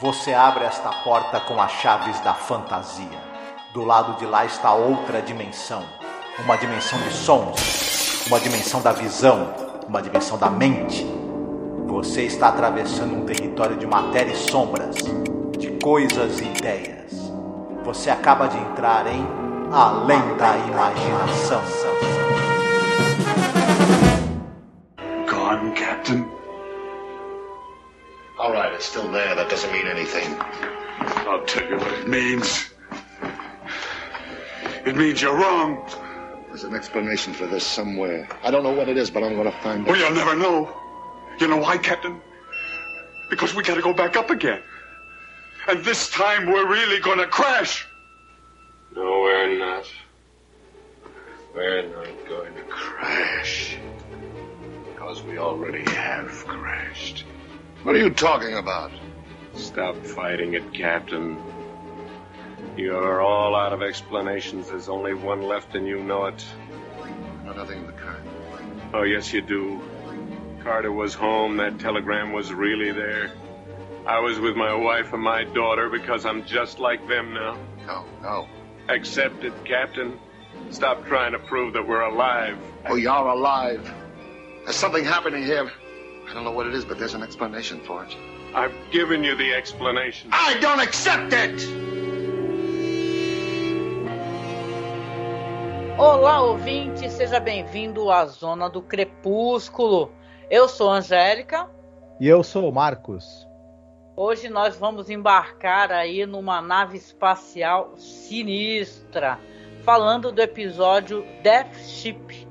Você abre esta porta com as chaves da fantasia. Do lado de lá está outra dimensão. Uma dimensão de sons, uma dimensão da visão, uma dimensão da mente. Você está atravessando um território de matéria e sombras, de coisas e ideias. Você acaba de entrar em Além da Imaginação. Gone, Captain? All right, it's still there. That doesn't mean anything. I'll tell you what it means. It means you're wrong. There's an explanation for this somewhere. I don't know what it is, but I'm going to find it. Well, you'll never know. You know why, Captain? Because we got to go back up again. And this time we're really going to crash. No, we're not. We're not going to crash. Because we already have crashed. What are you talking about? Stop fighting it, Captain. You're all out of explanations. There's only one left and you know it. No, nothing of the kind. Oh, yes, you do. Carter was home. That telegram was really there. I was with my wife and my daughter because I'm just like them now. No. Accept it, Captain. Stop trying to prove that we're alive. Oh, you're alive. There's something happening here. I don't know what it is, but there's an explanation for it. I've given you the explanation. I don't accept it! Olá, ouvinte, seja bem-vindo à Zona do Crepúsculo. Eu sou a Angélica. E eu sou o Marcos. Hoje nós vamos embarcar aí numa nave espacial sinistra, falando do episódio Death Ship.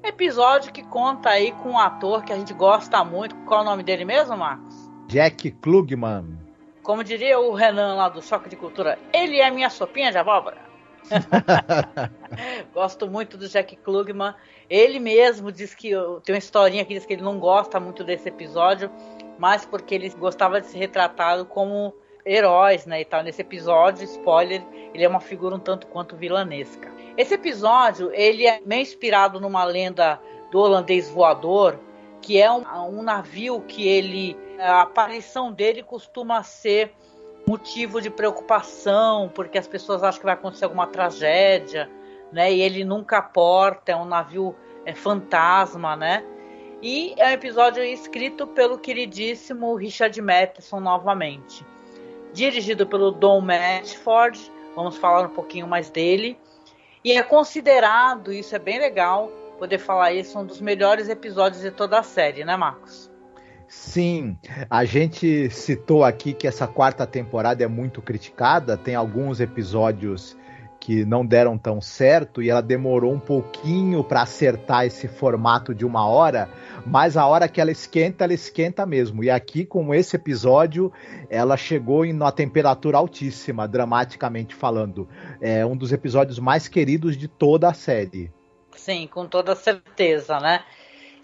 Episódio que conta aí com um ator que a gente gosta muito. Qual é o nome dele mesmo, Marcos? Jack Klugman. Como diria o Renan lá do Choque de Cultura, ele é minha sopinha de abóbora. Gosto muito do Jack Klugman. Ele mesmo diz que tem uma historinha que diz que ele não gosta muito desse episódio, mas porque ele gostava de ser retratado como heróis, né, e tal. Nesse episódio, spoiler, ele é uma figura um tanto quanto vilanesca. Esse episódio, ele é meio inspirado numa lenda do holandês voador, que é um navio que a aparição dele costuma ser motivo de preocupação, porque as pessoas acham que vai acontecer alguma tragédia, né? E ele nunca aporta, é um navio fantasma, né? E é um episódio escrito pelo queridíssimo Richard Matheson novamente. Dirigido pelo Don Matchford, vamos falar um pouquinho mais dele. E é considerado, isso é bem legal, poder falar isso, um dos melhores episódios de toda a série, né, Marcos? Sim, a gente citou aqui que essa quarta temporada é muito criticada, tem alguns episódios que não deram tão certo e ela demorou um pouquinho para acertar esse formato de 1 hora, mas a hora que ela esquenta mesmo. E aqui, com esse episódio, ela chegou em uma temperatura altíssima, dramaticamente falando. É um dos episódios mais queridos de toda a série. Sim, com toda certeza, né?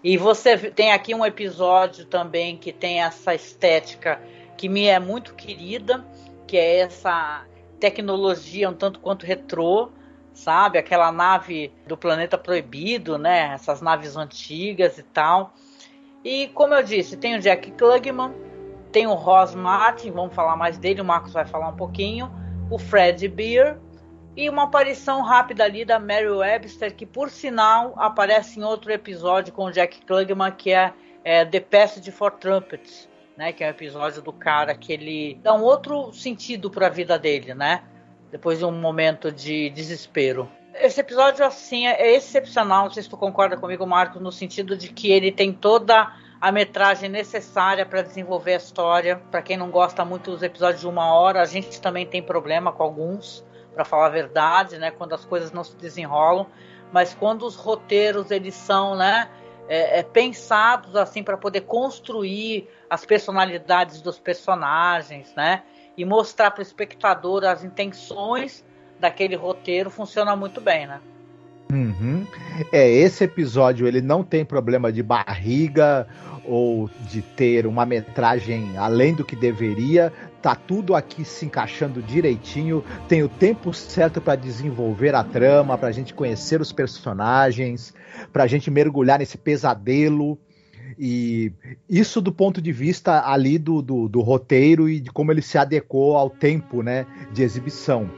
E você tem aqui um episódio também que tem essa estética que me é muito querida, que é essa tecnologia um tanto quanto retrô, sabe? Aquela nave do Planeta Proibido, né? Essas naves antigas e tal. E como eu disse, tem o Jack Klugman, tem o Ross Martin, vamos falar mais dele, o Marcos vai falar um pouquinho, o Fred Beer, e uma aparição rápida ali da Mary Webster, que por sinal aparece em outro episódio com o Jack Klugman, que é The Passage for Trumpets, né? Que é um episódio do cara que ele dá um outro sentido para a vida dele, né? Depois de um momento de desespero. Esse episódio, assim, é excepcional, não sei se tu concorda comigo, Marcos, no sentido de que ele tem toda a metragem necessária para desenvolver a história. Para quem não gosta muito dos episódios de 1 hora, a gente também tem problema com alguns, para falar a verdade, né, quando as coisas não se desenrolam, mas quando os roteiros eles são, né, pensados assim para poder construir as personalidades dos personagens, né, e mostrar para o espectador as intenções daquele roteiro, funciona muito bem, né? Uhum. Esse episódio ele não tem problema de barriga ou de ter uma metragem além do que deveria. Tá tudo aqui se encaixando direitinho, tem o tempo certo para desenvolver a trama, pra gente conhecer os personagens, pra gente mergulhar nesse pesadelo. E isso do ponto de vista ali do roteiro e de como ele se adequou ao tempo, né, de exibição.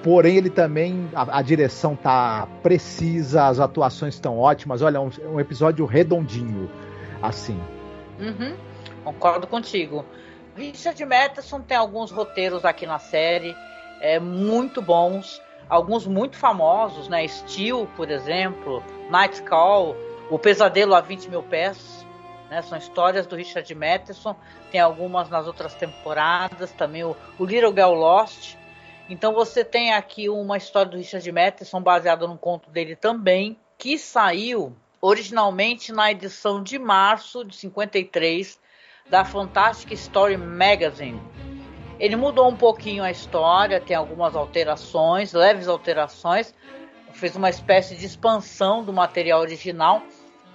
Porém, ele também, a direção tá precisa, as atuações estão ótimas. Olha, um episódio redondinho, assim. Concordo contigo. Richard Matheson tem alguns roteiros aqui na série muito bons, alguns muito famosos, né? Steel, por exemplo, Night Call, O Pesadelo a 20 Mil Pés, né? São histórias do Richard Matheson, tem algumas nas outras temporadas, também o Little Girl Lost. Então você tem aqui uma história do Richard Matheson baseada num conto dele também, que saiu originalmente na edição de março de 53 da Fantastic Story Magazine. Ele mudou um pouquinho a história, tem algumas alterações, leves alterações, fez uma espécie de expansão do material original,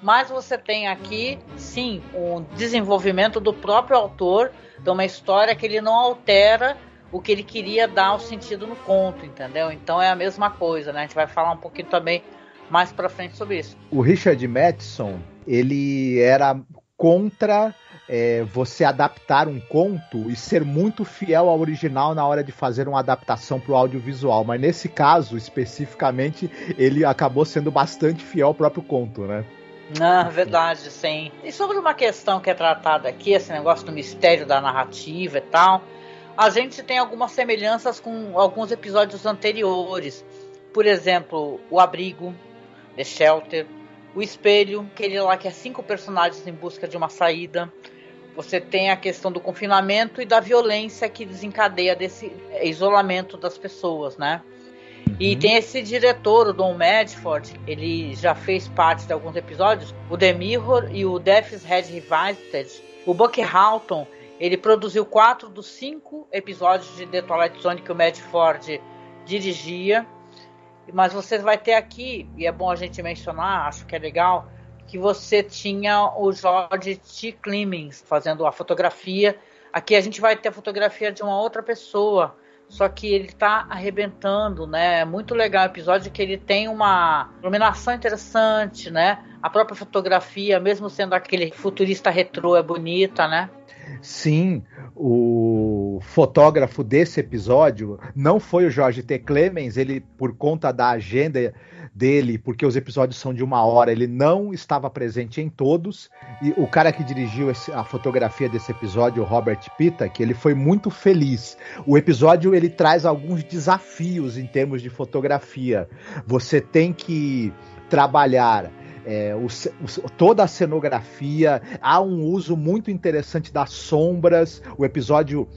mas você tem aqui, sim, o desenvolvimento do próprio autor de uma história que ele não altera o que ele queria dar o sentido no conto, entendeu? Então é a mesma coisa, né? A gente vai falar um pouquinho também mais pra frente sobre isso. O Richard Matheson, ele era contra você adaptar um conto e ser muito fiel ao original na hora de fazer uma adaptação para o audiovisual, mas nesse caso, especificamente, ele acabou sendo bastante fiel ao próprio conto, né? Verdade, sim. E sobre uma questão que é tratada aqui, esse negócio do mistério da narrativa e tal, a gente tem algumas semelhanças com alguns episódios anteriores. Por exemplo, O Abrigo, The Shelter, O Espelho, aquele lá que é 5 personagens em busca de uma saída. Você tem a questão do confinamento e da violência que desencadeia desse isolamento das pessoas, né? E tem esse diretor, o Don Medford, ele já fez parte de alguns episódios, o The Mirror e o Death's Head Revisited. O Buck Houghton, ele produziu 4 dos 5 episódios de The Twilight Zone que o Medford dirigia. Mas você vai ter aqui, e é bom a gente mencionar, acho que é legal, que você tinha o George T. Clemens fazendo a fotografia. Aqui a gente vai ter a fotografia de uma outra pessoa, só que ele está arrebentando, né? É muito legal o episódio, que ele tem uma iluminação interessante, né? A própria fotografia, mesmo sendo aquele futurista retrô, é bonita, né? Sim, o fotógrafo desse episódio não foi o George T. Clemens, ele, por conta da agenda dele, porque os episódios são de 1 hora, ele não estava presente em todos, e o cara que dirigiu a fotografia desse episódio, o Robert Pitta, ele foi muito feliz. O episódio, ele traz alguns desafios em termos de fotografia. Você tem que trabalhar toda a cenografia, há um uso muito interessante das sombras. O episódio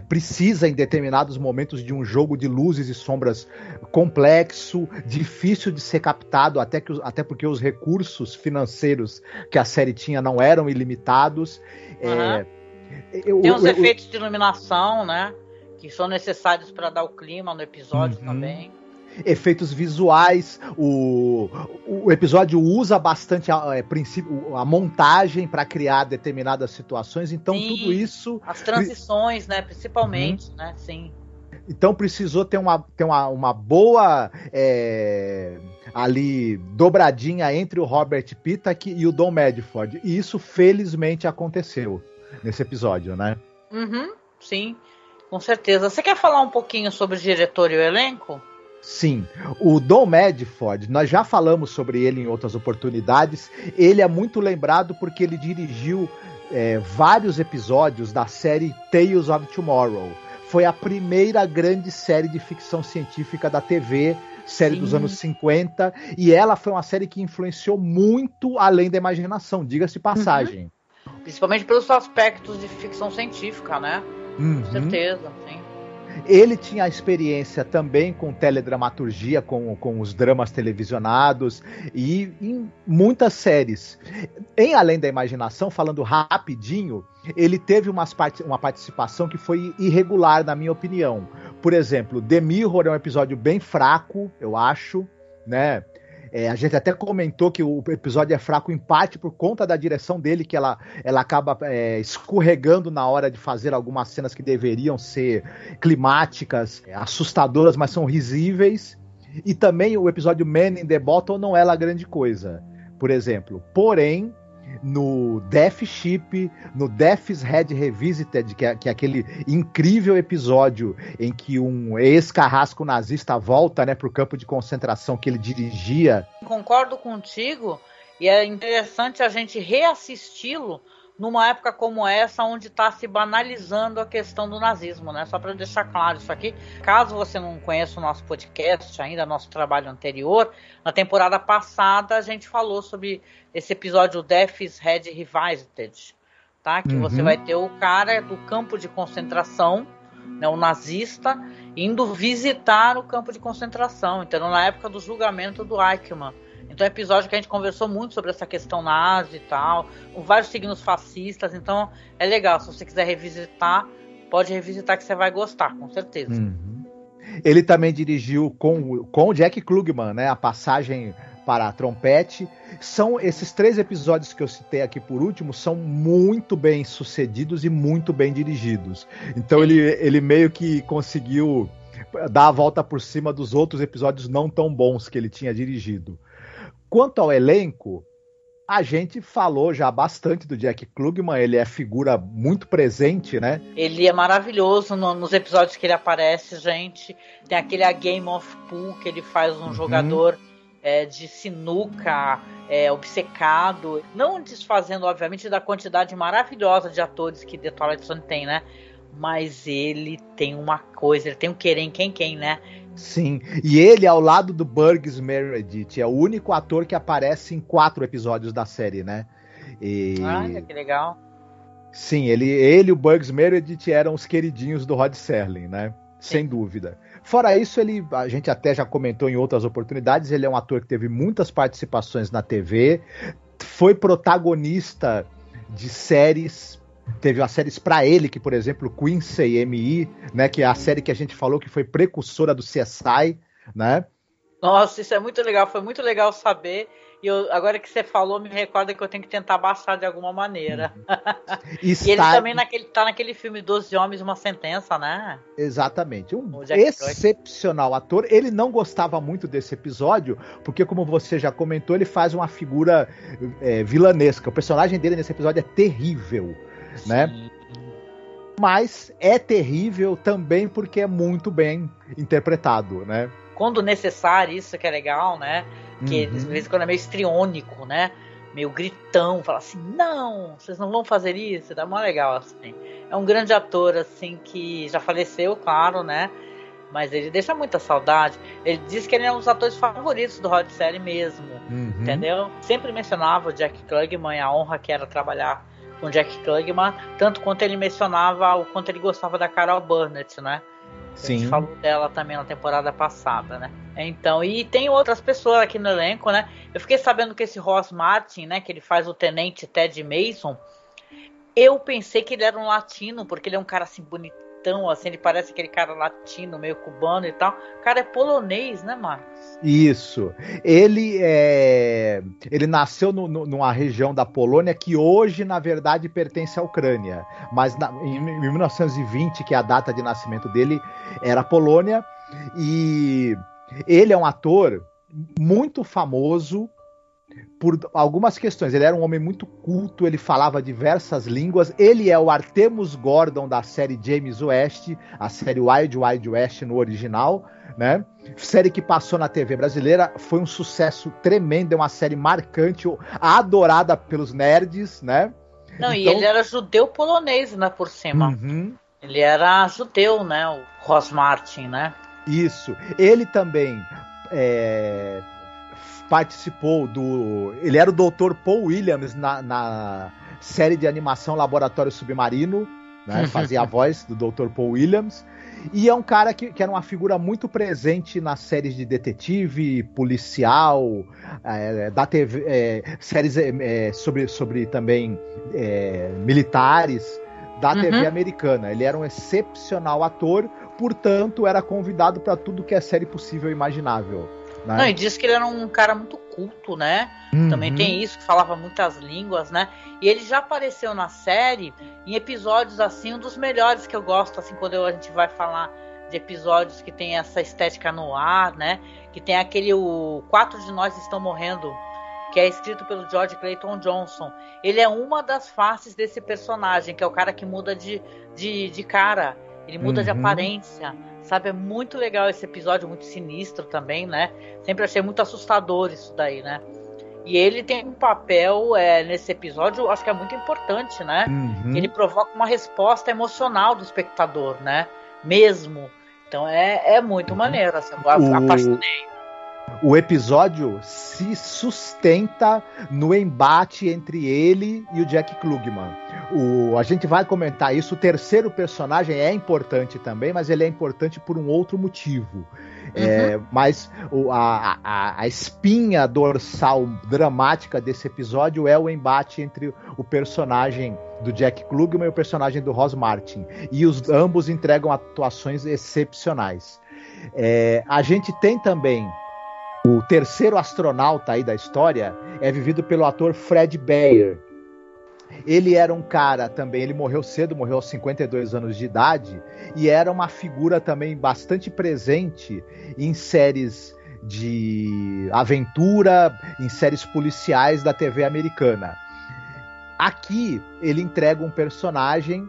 precisa em determinados momentos de um jogo de luzes e sombras complexo, difícil de ser captado, até porque os recursos financeiros que a série tinha não eram ilimitados. Tem os efeitos de iluminação, né, que são necessários para dar o clima no episódio também. Efeitos visuais, o episódio usa bastante a montagem para criar determinadas situações, então sim, tudo isso... As transições, né, principalmente, né, sim. Então precisou ter uma boa ali dobradinha entre o Robert Pitta e o Don Medford, e isso felizmente aconteceu nesse episódio, né? Sim, com certeza. Você quer falar um pouquinho sobre o diretor e o elenco? Sim, o Don Medford, nós já falamos sobre ele em outras oportunidades. Ele é muito lembrado porque ele dirigiu vários episódios da série Tales of Tomorrow. Foi a primeira grande série de ficção científica da TV, série Sim. dos anos 50, e ela foi uma série que influenciou muito além da imaginação, diga-se de passagem. Principalmente pelos aspectos de ficção científica, né? Com certeza, sim. Ele tinha experiência também com teledramaturgia, com os dramas televisionados e em muitas séries. Em Além da Imaginação, falando rapidinho, ele teve uma participação que foi irregular, na minha opinião. Por exemplo, The Mirror é um episódio bem fraco, eu acho, né? A gente até comentou que o episódio é fraco em parte por conta da direção dele, que ela acaba escorregando na hora de fazer algumas cenas que deveriam ser climáticas, assustadoras, mas são risíveis. E também o episódio Man in the Bottle não é lá grande coisa, por exemplo. Porém, no Death Ship, no Death's Head Revisited, que é aquele incrível episódio em que um ex-carrasco nazista volta, né, para o campo de concentração que ele dirigia. Concordo contigo, e é interessante a gente reassisti-lo numa época como essa, onde está se banalizando a questão do nazismo, né? Só para deixar claro isso aqui. Caso você não conheça o nosso podcast ainda, nosso trabalho anterior, na temporada passada a gente falou sobre esse episódio Death's Head Revisited, tá? Que você vai ter o cara do campo de concentração, né, o nazista, indo visitar o campo de concentração. Então, na época do julgamento do Eichmann. Então é um episódio que a gente conversou muito sobre essa questão nazi e tal, com vários signos fascistas, então é legal, se você quiser revisitar, pode revisitar que você vai gostar, com certeza. Ele também dirigiu com o Jack Klugman, né, a passagem para a trompete. São esses 3 episódios que eu citei aqui por último, são muito bem sucedidos e muito bem dirigidos. Então ele meio que conseguiu dar a volta por cima dos outros episódios não tão bons que ele tinha dirigido. Quanto ao elenco, a gente falou já bastante do Jack Klugman, ele é figura muito presente, né? Ele é maravilhoso nos episódios que ele aparece, gente. Tem aquele A Game of Pool, que ele faz um jogador de sinuca, obcecado. Não desfazendo, obviamente, da quantidade maravilhosa de atores que The Twilight Zone tem, né? Mas ele tem uma coisa, ele tem um querer em quem, né? Sim, e ele ao lado do Burgess Meredith, é o único ator que aparece em 4 episódios da série, né? Olha, que legal. Sim, ele e o Burgess Meredith eram os queridinhos do Rod Serling, né? Sim. Sem dúvida. Fora isso, a gente até já comentou em outras oportunidades, ele é um ator que teve muitas participações na TV, foi protagonista de séries. Teve as séries pra ele, que, por exemplo, Quincy M.I., né, que é a série que a gente falou que foi precursora do CSI, né? Nossa, isso é muito legal, foi muito legal saber. E agora que você falou, me recorda que eu tenho que tentar baixar de alguma maneira. E ele também tá naquele filme 12 Homens e uma Sentença, né? Exatamente. Um excepcional ator. Ele não gostava muito desse episódio, porque, como você já comentou, ele faz uma figura vilanesca. O personagem dele nesse episódio é terrível, né? Mas é terrível também porque é muito bem interpretado, né? Quando necessário, isso que é legal, né? Que de vez em quando é meio histriônico, né? Meio gritão, fala assim, não, vocês não vão fazer isso, tá mó legal, assim. É um grande ator, assim, que já faleceu, claro, né? Mas ele deixa muita saudade. Ele diz que ele é um dos atores favoritos do Rod Serling mesmo, entendeu? Sempre mencionava o Jack Klugman e a honra que era trabalhar com Jack Klugman, tanto quanto ele mencionava o quanto ele gostava da Carol Burnett, né? Sim. A gente falou dela também na temporada passada, né? Então, e tem outras pessoas aqui no elenco, né? Eu fiquei sabendo que esse Ross Martin, né, que ele faz o Tenente Ted Mason, eu pensei que ele era um latino, porque ele é um cara assim bonitão, assim, ele parece aquele cara latino, meio cubano e tal. O cara é polonês, né, Marcos? Isso. Ele nasceu numa região da Polônia que hoje, na verdade, pertence à Ucrânia. Mas em 1920, que é a data de nascimento dele, era a Polônia. E ele é um ator muito famoso por algumas questões. Ele era um homem muito culto, ele falava diversas línguas. Ele é o Artemus Gordon da série James West, a série Wild Wild West no original, né? Série que passou na TV brasileira, foi um sucesso tremendo, é uma série marcante, adorada pelos nerds, né? Não, então... e ele era judeu polonês, né, por cima. Ele era judeu, né, o Ross Martin, né? Isso. Ele também participou ele era o Dr. Paul Williams na série de animação Laboratório Submarino, né? Fazia a voz do Dr. Paul Williams. E é um cara que era uma figura muito presente nas séries de detetive, policial, da TV, séries sobre também militares da TV americana. Ele era um excepcional ator, portanto era convidado para tudo que é série possível e imaginável. Né? Não, e diz que ele era um cara muito culto, né? Também tem isso, que falava muitas línguas, né? E ele já apareceu na série em episódios, assim, um dos melhores que eu gosto, assim, quando a gente vai falar de episódios que tem essa estética no ar, né? Que tem aquele 4 de Nós Estão Morrendo, que é escrito pelo George Clayton Johnson. Ele é uma das faces desse personagem, que é o cara que muda de cara, ele muda de aparência, sabe? É muito legal esse episódio, muito sinistro também, né? Sempre achei muito assustador isso daí, né? E ele tem um papel nesse episódio, acho que é muito importante, né? Ele provoca uma resposta emocional do espectador, né? Mesmo. Então é muito maneiro, assim, apaixonei. O episódio se sustenta no embate entre ele e o Jack Klugman. A gente vai comentar isso. O terceiro personagem é importante também, mas ele é importante por um outro motivo. Mas a espinha dorsal dramática desse episódio é o embate entre o personagem do Jack Klugman e o personagem do Ross Martin. E ambos entregam atuações excepcionais. A gente tem também o terceiro astronauta aí da história, é vivido pelo ator Fred Beyer. Ele era um cara também, ele morreu cedo, morreu aos 52 anos de idade, e era uma figura também bastante presente em séries de aventura, em séries policiais da TV americana. Aqui ele entrega um personagem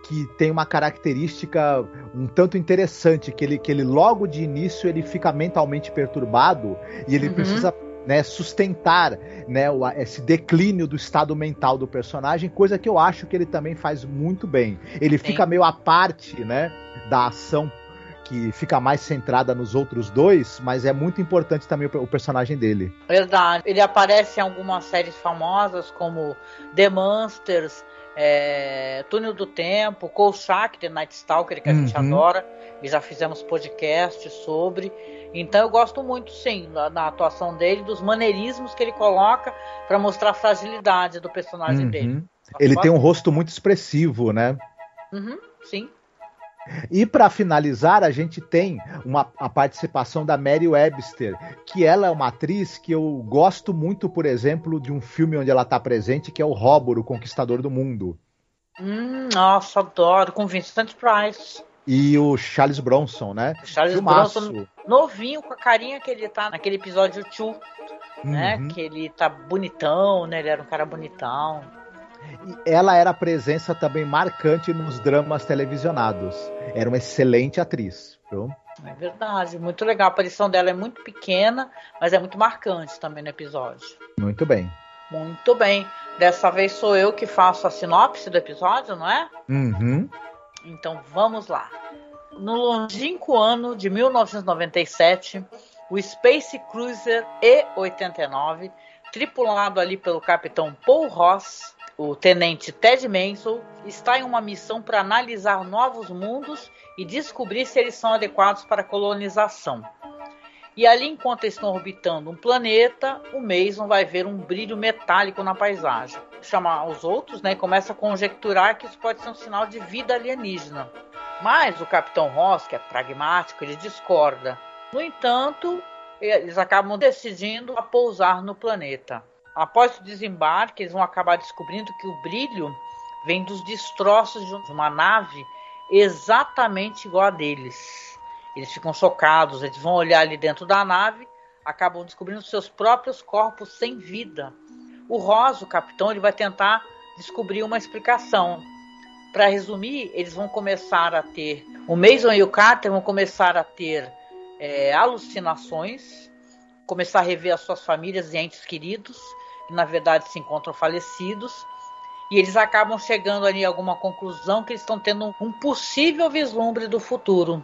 que tem uma característica um tanto interessante, que ele logo de início ele fica mentalmente perturbado e ele precisa, né, sustentar, né, esse declínio do estado mental do personagem, coisa que eu acho que ele também faz muito bem. Ele fica meio à parte, né, da ação que fica mais centrada nos outros dois, mas é muito importante também o personagem dele. Verdade. Ele aparece em algumas séries famosas como The Monsters, Túnel do Tempo, Kolchak, The Night Stalker, que a gente adora, e já fizemos podcast sobre. Então eu gosto muito, sim, da atuação dele, dos maneirismos que ele coloca para mostrar a fragilidade do personagem dele. Ele tem um rosto muito expressivo, né? Sim. E para finalizar, a gente tem a participação da Mary Webster, que ela é uma atriz que eu gosto muito, por exemplo, de um filme onde ela está presente, que é o Robor, o Conquistador do Mundo. Nossa, adoro, com Vincent Price. E o Charles Bronson, né? Charles Bronson, novinho, com a carinha que ele tá naquele episódio 2, né? Que ele tá bonitão, né? Ele era um cara bonitão. E ela era presença também marcante nos dramas televisionados. Era uma excelente atriz. Viu? É verdade, muito legal. A aparição dela é muito pequena, mas é muito marcante também no episódio. Muito bem. Muito bem. Dessa vez sou eu que faço a sinopse do episódio, não é? Então vamos lá. No longínquo ano de 1997, o Space Cruiser E-89, tripulado ali pelo capitão Paul Ross, o tenente Ted Mansell, está em uma missão para analisar novos mundos e descobrir se eles são adequados para a colonização. E ali, enquanto eles estão orbitando um planeta, o Mason vai ver um brilho metálico na paisagem. Chama os outros, né, e começa a conjecturar que isso pode ser um sinal de vida alienígena. Mas o capitão Ross, que é pragmático, ele discorda. No entanto, eles acabam decidindo a pousar no planeta. Após o desembarque, eles vão acabar descobrindo que o brilho vem dos destroços de uma nave exatamente igual a deles. Eles ficam chocados, eles vão olhar ali dentro da nave, acabam descobrindo seus próprios corpos sem vida. O Ross, o capitão, ele vai tentar descobrir uma explicação. Para resumir, eles vão começar a ter... O Mason e o Carter vão começar a ter alucinações, começar a rever as suas famílias e entes queridos, que na verdade se encontram falecidos, e eles acabam chegando ali a alguma conclusão que eles estão tendo um possível vislumbre do futuro.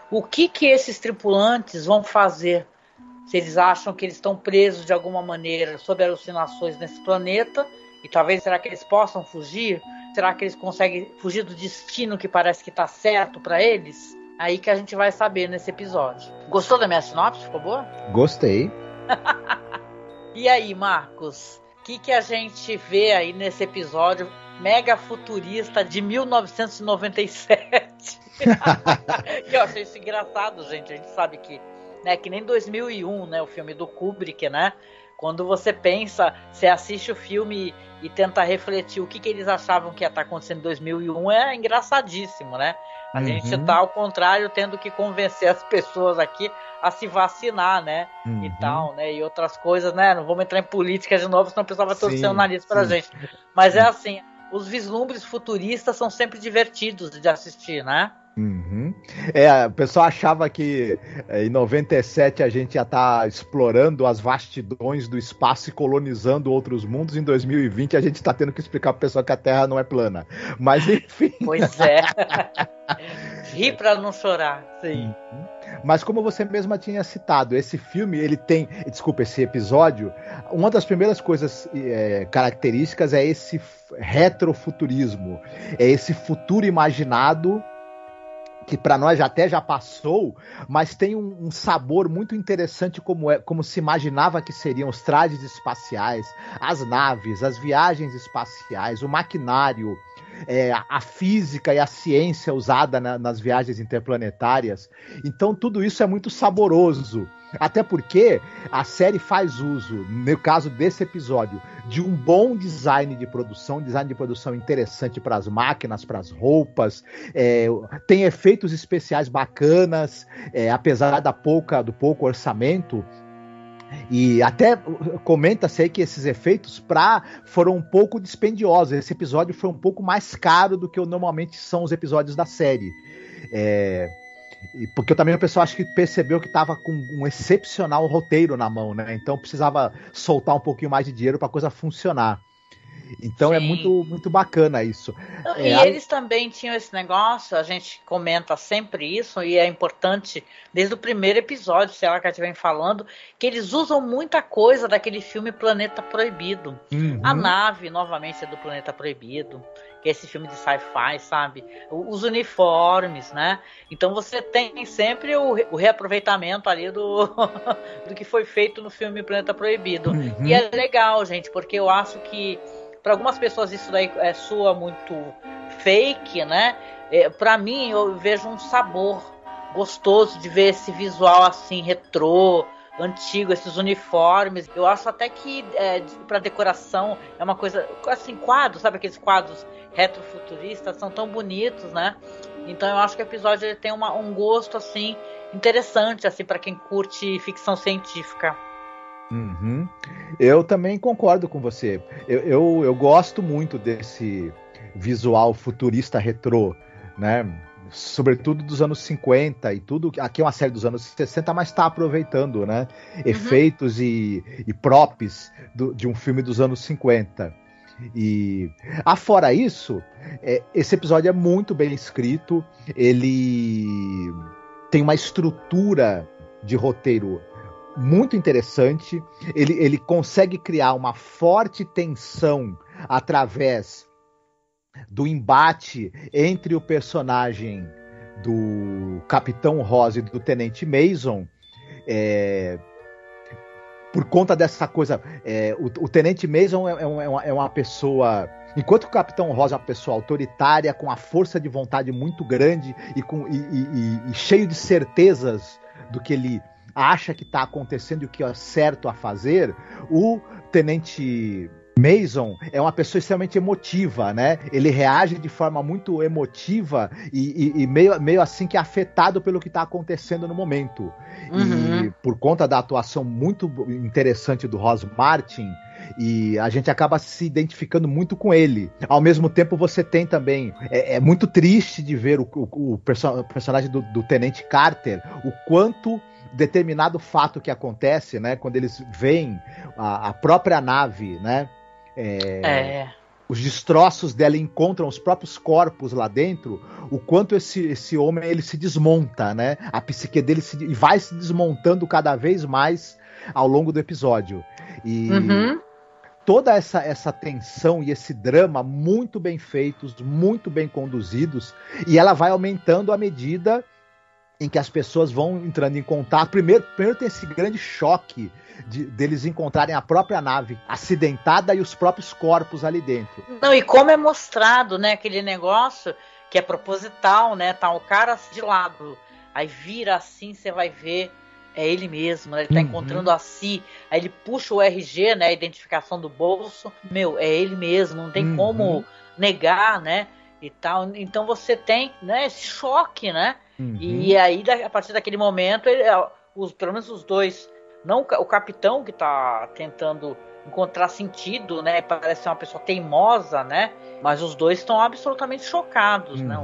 O que esses tripulantes vão fazer? Se eles acham que eles estão presos de alguma maneira sob alucinações nesse planeta, e talvez será que eles possam fugir? Será que eles conseguem fugir do destino que parece que está certo para eles? Aí que a gente vai saber nesse episódio. Gostou da minha sinopse? Ficou boa? Gostei. E aí, Marcos? O que a gente vê aí nesse episódio mega futurista de 1997? Que eu achei isso engraçado, gente. A gente sabe que, né, que nem 2001, né, o filme do Kubrick, né, quando você pensa, você assiste o filme e tenta refletir o que eles achavam que ia estar acontecendo em 2001, é engraçadíssimo, né? A gente tá, ao contrário, tendo que convencer as pessoas aqui a se vacinar, né? E tal, né? E outras coisas, né? Não vamos entrar em política de novo, senão o pessoal vai torcer o nariz pra gente. Mas é assim, os vislumbres futuristas são sempre divertidos de assistir, né? O pessoal achava que em 97 a gente ia estar explorando as vastidões do espaço e colonizando outros mundos. Em 2020 a gente está tendo que explicar para o pessoal que a Terra não é plana. Mas enfim. Pois é. Ri para não chorar. Sim. Mas como você mesma tinha citado, esse filme, ele tem... Desculpa, esse episódio, uma das primeiras coisas características é esse retrofuturismo. É esse futuro imaginado que para nós já passou, mas tem um sabor muito interessante como se imaginava que seriam os trajes espaciais, as naves, as viagens espaciais, o maquinário, a física e a ciência usada nas viagens interplanetárias. Então tudo isso é muito saboroso. Até porque a série faz uso, no caso desse episódio, de um bom design de produção interessante para as máquinas, para as roupas, tem efeitos especiais bacanas, apesar do pouco orçamento. E até comenta-se aí que esses efeitos foram um pouco dispendiosos. Esse episódio foi um pouco mais caro do que normalmente são os episódios da série. Porque também o pessoal acho que percebeu que estava com um excepcional roteiro na mão, né? Então precisava soltar um pouquinho mais de dinheiro para a coisa funcionar. Então Sim. É muito, muito bacana isso. E eles também tinham esse negócio, a gente comenta sempre isso, e é importante, desde o primeiro episódio, se ela que vem falando, que eles usam muita coisa daquele filme Planeta Proibido. A nave, novamente, é do Planeta Proibido, que é esse filme de sci-fi, sabe? Os uniformes, né? Então você tem sempre o reaproveitamento ali do que foi feito no filme Planeta Proibido. E é legal, gente, porque eu acho que para algumas pessoas isso daí soa muito fake, né? Para mim, eu vejo um sabor gostoso de ver esse visual assim, retrô, antigo, esses uniformes. Eu acho até que para decoração é uma coisa assim, quadros, sabe aqueles quadros retrofuturistas, são tão bonitos, né? Então eu acho que o episódio ele tem um gosto assim interessante assim para quem curte ficção científica. Eu também concordo com você. Eu gosto muito desse visual futurista retrô, né? Sobretudo dos anos 50 e tudo. Aqui é uma série dos anos 60, mas está aproveitando, né? Efeitos e props de um filme dos anos 50. E afora isso, esse episódio é muito bem escrito. Ele tem uma estrutura de roteiro muito interessante. Ele consegue criar uma forte tensão através do embate entre o personagem do Capitão Ross e do Tenente Mason, por conta dessa coisa. O Tenente Mason é uma pessoa, enquanto o Capitão Ross é uma pessoa autoritária, com a força de vontade muito grande e cheio de certezas do que ele acha que está acontecendo e o que é certo a fazer. O Tenente Mason é uma pessoa extremamente emotiva, né? Ele reage de forma muito emotiva e meio assim que afetado pelo que está acontecendo no momento. E por conta da atuação muito interessante do Ross Martin, e a gente acaba se identificando muito com ele. Ao mesmo tempo você tem também, é muito triste de ver o personagem do Tenente Carter, o quanto determinado fato que acontece, né, quando eles veem a própria nave, né, os destroços dela encontram os próprios corpos lá dentro, o quanto esse homem ele se desmonta, né, a psique dele vai se desmontando cada vez mais ao longo do episódio. E toda essa tensão e esse drama muito bem feitos, muito bem conduzidos, e ela vai aumentando à medida em que as pessoas vão entrando em contato. Primeiro tem esse grande choque deles encontrarem a própria nave acidentada e os próprios corpos ali dentro. Não, e como é mostrado, né, aquele negócio que é proposital, né, tá o cara de lado, aí vira assim, você vai ver é ele mesmo, né? Ele tá encontrando a si, aí ele puxa o RG, né, a identificação do bolso, é ele mesmo, não tem como negar, né, e tal. Então você tem, né, esse choque, né, e aí a partir daquele momento, pelo menos os dois, não o capitão que tá tentando encontrar sentido, né, parece ser uma pessoa teimosa, né, mas os dois estão absolutamente chocados, né.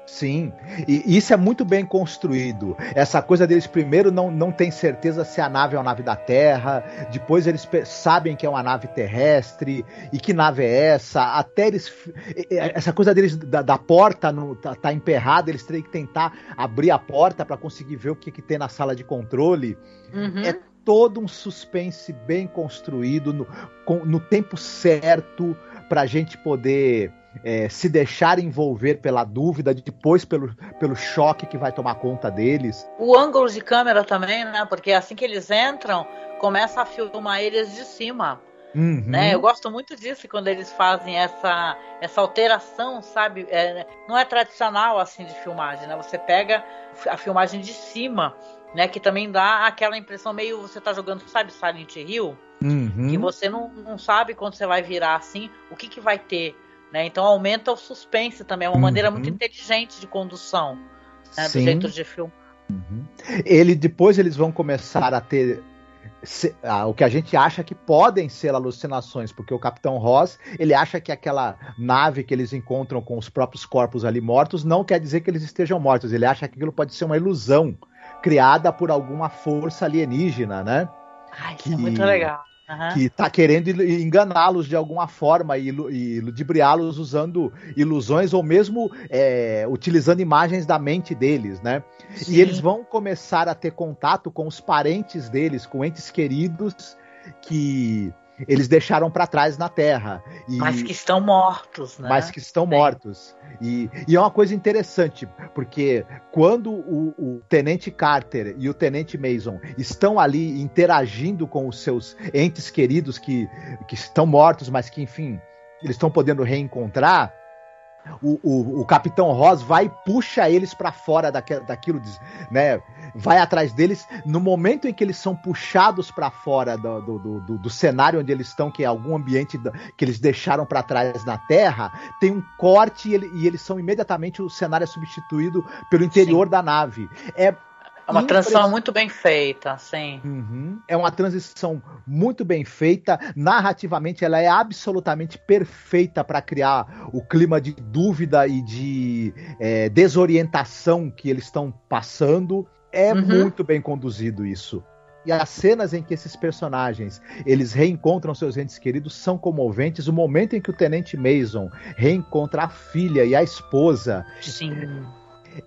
Sim, e isso é muito bem construído. Essa coisa deles primeiro não tem certeza se a nave é uma nave da Terra, depois eles sabem que é uma nave terrestre, e que nave é essa, até eles... Essa coisa deles da porta tá emperrada, eles têm que tentar abrir a porta para conseguir ver o que tem na sala de controle. É todo um suspense bem construído, no tempo certo, pra gente poder... se deixar envolver pela dúvida, depois pelo choque que vai tomar conta deles. O ângulo de câmera também, né? Porque assim que eles entram, começa a filmar eles de cima. Né? Eu gosto muito disso quando eles fazem essa alteração, sabe? Não é tradicional assim de filmagem, né? Você pega a filmagem de cima, né? Que também dá aquela impressão meio você tá jogando, sabe, Silent Hill? Que você não sabe quando você vai virar assim, o que vai ter. Né? Então aumenta o suspense também, é uma maneira muito inteligente de condução, né? Do jeito de filmar. Depois eles vão começar a ter o que a gente acha que podem ser alucinações, porque o Capitão Ross, ele acha que aquela nave que eles encontram com os próprios corpos ali mortos não quer dizer que eles estejam mortos, ele acha que aquilo pode ser uma ilusão criada por alguma força alienígena, né? Isso é muito legal. Que está querendo enganá-los de alguma forma e ludibriá-los usando ilusões ou mesmo utilizando imagens da mente deles, né? Sim. E eles vão começar a ter contato com os parentes deles, com entes queridos que eles deixaram para trás na Terra. Mas que estão mortos, né? Mas que estão mortos. E é uma coisa interessante, porque quando o Tenente Carter e o Tenente Mason estão ali interagindo com os seus entes queridos que estão mortos, mas que, enfim, eles estão podendo reencontrar, o Capitão Ross vai e puxa eles para fora daquilo, né? Vai atrás deles. No momento em que eles são puxados para fora do cenário onde eles estão, que é algum ambiente que eles deixaram para trás na Terra, tem um corte e eles são imediatamente, o cenário é substituído pelo interior da nave. É uma transição muito bem feita, sim. É uma transição muito bem feita. Narrativamente, ela é absolutamente perfeita para criar o clima de dúvida e de desorientação que eles estão passando. É muito bem conduzido isso. E as cenas em que esses personagens eles reencontram seus entes queridos são comoventes. O momento em que o Tenente Mason reencontra a filha e a esposa... Sim.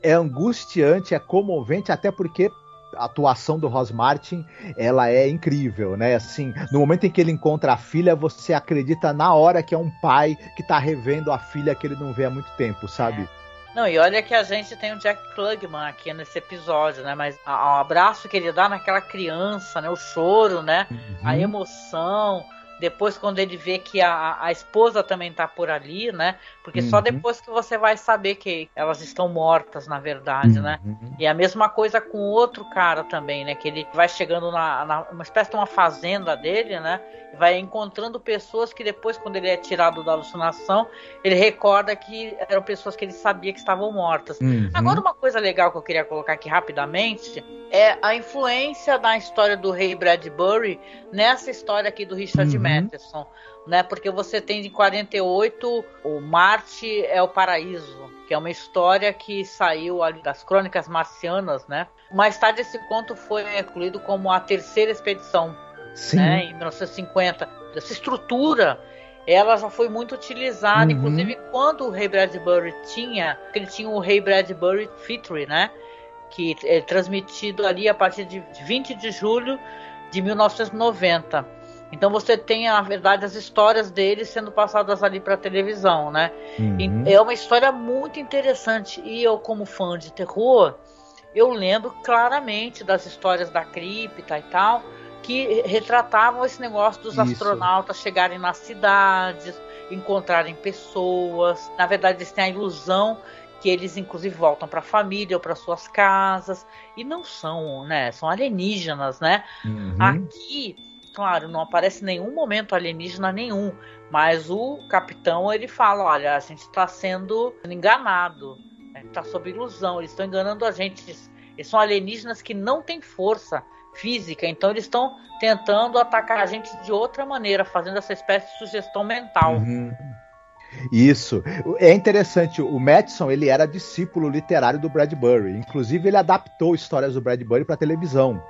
É angustiante, é comovente, até porque a atuação do Ross Martin, ela é incrível, né? Assim, no momento em que ele encontra a filha, você acredita na hora que é um pai que tá revendo a filha que ele não vê há muito tempo, sabe? Não, e olha que a gente tem o Jack Klugman aqui nesse episódio, né? Mas o abraço que ele dá naquela criança, né? O choro, né? A emoção... Depois, quando ele vê que a esposa também tá por ali, né? Porque só depois que você vai saber que elas estão mortas, na verdade, né? E a mesma coisa com o outro cara também, né? Que ele vai chegando uma espécie de uma fazenda dele, né? E vai encontrando pessoas que depois, quando ele é tirado da alucinação, ele recorda que eram pessoas que ele sabia que estavam mortas. Agora, uma coisa legal que eu queria colocar aqui rapidamente é a influência da história do Ray Bradbury nessa história aqui do Richard Matheson, né? Porque você tem de 48 o Marte é o Paraíso, que é uma história que saiu ali das Crônicas Marcianas, né? Mais tarde esse conto foi incluído como a terceira expedição, né? Em 1950. Essa estrutura ela já foi muito utilizada, inclusive quando o Ray Bradbury ele tinha o Ray Bradbury Theatre, né? Que é transmitido ali a partir de 20 de julho de 1990. Então você tem, na verdade, as histórias dele sendo passadas ali para a televisão, né? E é uma história muito interessante. E eu, como fã de terror, eu lembro claramente das histórias da cripta e tal, que retratavam esse negócio dos astronautas chegarem nas cidades, encontrarem pessoas. Na verdade, eles têm a ilusão que eles inclusive voltam para a família ou para suas casas, e não são, né? São alienígenas, né? Aqui, claro, não aparece nenhum momento alienígena nenhum, mas o capitão, ele fala, olha, a gente está sendo enganado, a gente está sob ilusão, eles estão enganando a gente, eles são alienígenas que não têm força física, então eles estão tentando atacar a gente de outra maneira, fazendo essa espécie de sugestão mental. Isso. É interessante, o Matheson, ele era discípulo literário do Bradbury, inclusive ele adaptou histórias do Bradbury para televisão,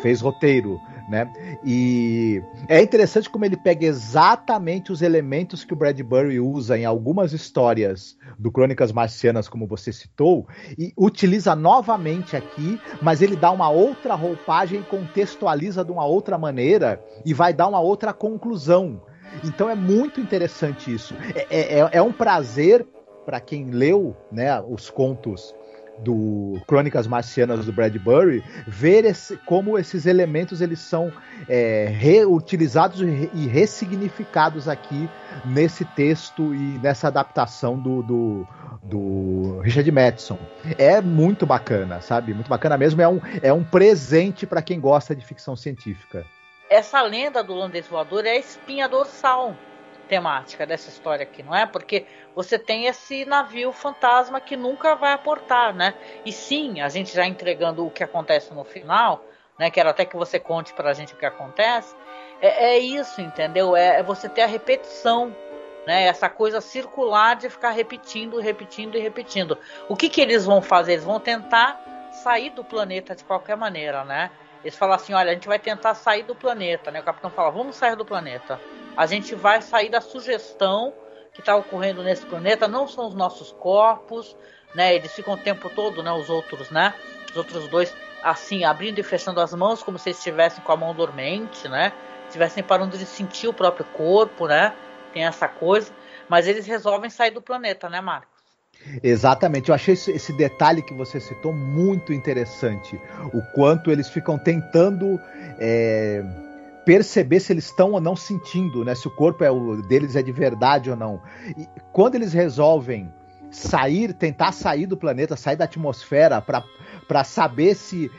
fez roteiro, né? E é interessante como ele pega exatamente os elementos que o Bradbury usa em algumas histórias do Crônicas Marcianas, como você citou, e utiliza novamente aqui, mas ele dá uma outra roupagem, contextualiza de uma outra maneira e vai dar uma outra conclusão. Então é muito interessante isso. É um prazer para quem leu, né, os contos do Crônicas Marcianas do Bradbury, ver como esses elementos eles são reutilizados e ressignificados aqui nesse texto e nessa adaptação do Richard Matheson. É muito bacana, sabe? Muito bacana mesmo. É um presente para quem gosta de ficção científica. Essa lenda do holandês voador é a espinha dorsal temática dessa história aqui, não é? Porque você tem esse navio fantasma que nunca vai aportar, né? E sim, a gente já entregando o que acontece no final, né? Quero até que você conte pra gente o que acontece. É isso, entendeu? É você ter a repetição, né? Essa coisa circular de ficar repetindo. O que eles vão fazer? Eles vão tentar sair do planeta de qualquer maneira, né? Eles falam assim, olha, a gente vai tentar sair do planeta, né? O capitão fala, vamos sair do planeta. A gente vai sair da sugestão que está ocorrendo nesse planeta, não são os nossos corpos, né? Eles ficam o tempo todo, né? Os outros dois, assim, abrindo e fechando as mãos, como se estivessem com a mão dormente, né? Estivessem parando de sentir o próprio corpo, né? Tem essa coisa. Mas eles resolvem sair do planeta, né, Marcos? Exatamente, eu achei esse detalhe que você citou muito interessante, o quanto eles ficam tentando perceber se eles estão ou não sentindo, né? Se o corpo deles é de verdade ou não. E quando eles resolvem tentar sair do planeta, sair da atmosfera para saber se